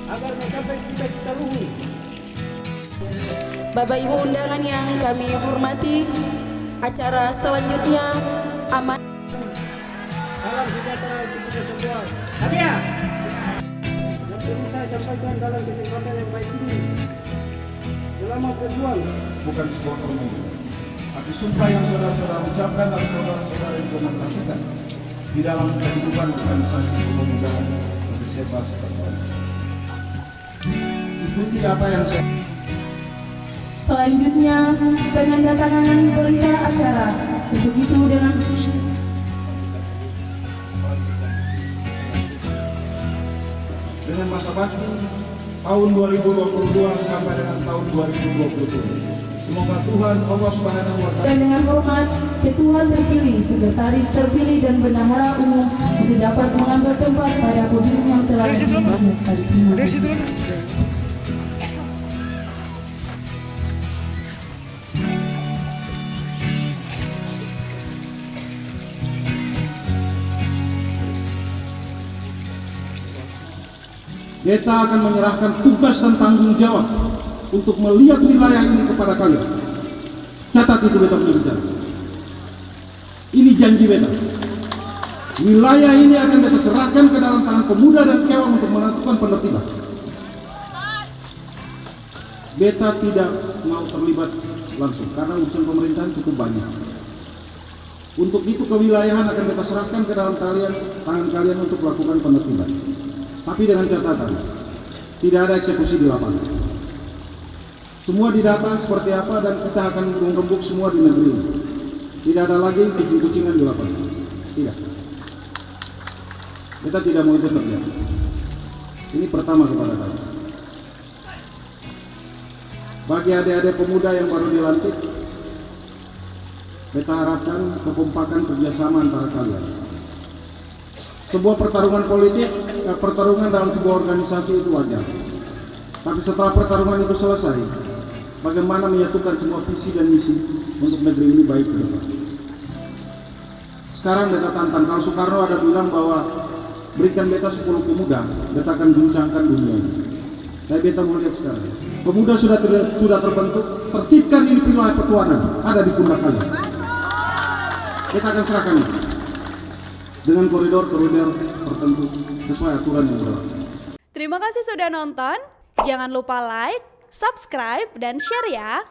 agar mencapai cita-cita luhur. Bapak Ibu undangan yang kami hormati, acara selanjutnya aman. Salam sejahtera untuk kita semua. Hadiah. Yang perlu saya sampaikan dalam kesempatan yang baik ini, selamat berjuang. Bukan sebuah permainan, tapi sumpah yang saudara-saudara ucapkan dan saudara-saudara implementasikan di dalam kehidupan organisasi kepemudahan bersifat seperti ikuti apa yang saya. Selanjutnya penandatanganan berita acara. Untuk itu dengan masa bakti tahun 2022 sampai dengan tahun 2027. Semoga Tuhan Allah Subhanahu wa Ta'ala dan dengan hormat Ketua terpilih, Sekretaris terpilih dan Bendahara Umum itu dapat mengambil tempat pada podium yang telah disiapkan. Terima kasih. Beta akan menyerahkan tugas dan tanggung jawab untuk melihat wilayah ini kepada kalian. Catat itu beta punya bicara. Ini janji beta. Wilayah ini akan beta serahkan ke dalam tangan pemuda dan kewang untuk menentukan penertiban. Beta tidak mau terlibat langsung karena urusan pemerintahan cukup banyak. Untuk itu kewilayahan akan beta serahkan ke dalam tangan kalian untuk melakukan penertiban. Tapi dengan catatan, tidak ada eksekusi di lapangan. Semua didata seperti apa dan kita akan menggembok semua di negeri ini. Tidak ada lagi kucing-kucingan di lapangan. Tidak. Kita tidak mau itu terjadi. Ini pertama kepada kalian. Bagi adik-adik pemuda yang baru dilantik, kita harapkan kekompakan kerjasama antara kalian. Sebuah pertarungan politik, pertarungan dalam sebuah organisasi itu wajar. Tapi setelah pertarungan itu selesai, bagaimana menyatukan semua visi dan misi untuk negeri ini baik ke depan. Sekarang beta tantang, kalau Soekarno ada bilang bahwa berikan beta 10 pemuda, beta akan guncangkan dunia ini. Tapi beta mau lihat sekarang, pemuda sudah terbentuk, tertibkan ini wilayah pertuanan, ada di pundak kalian. Kita akan serahkan dengan koridor-koridor tertentu sesuai aturan yang berlaku. Terima kasih sudah nonton. Jangan lupa like, subscribe, dan share ya.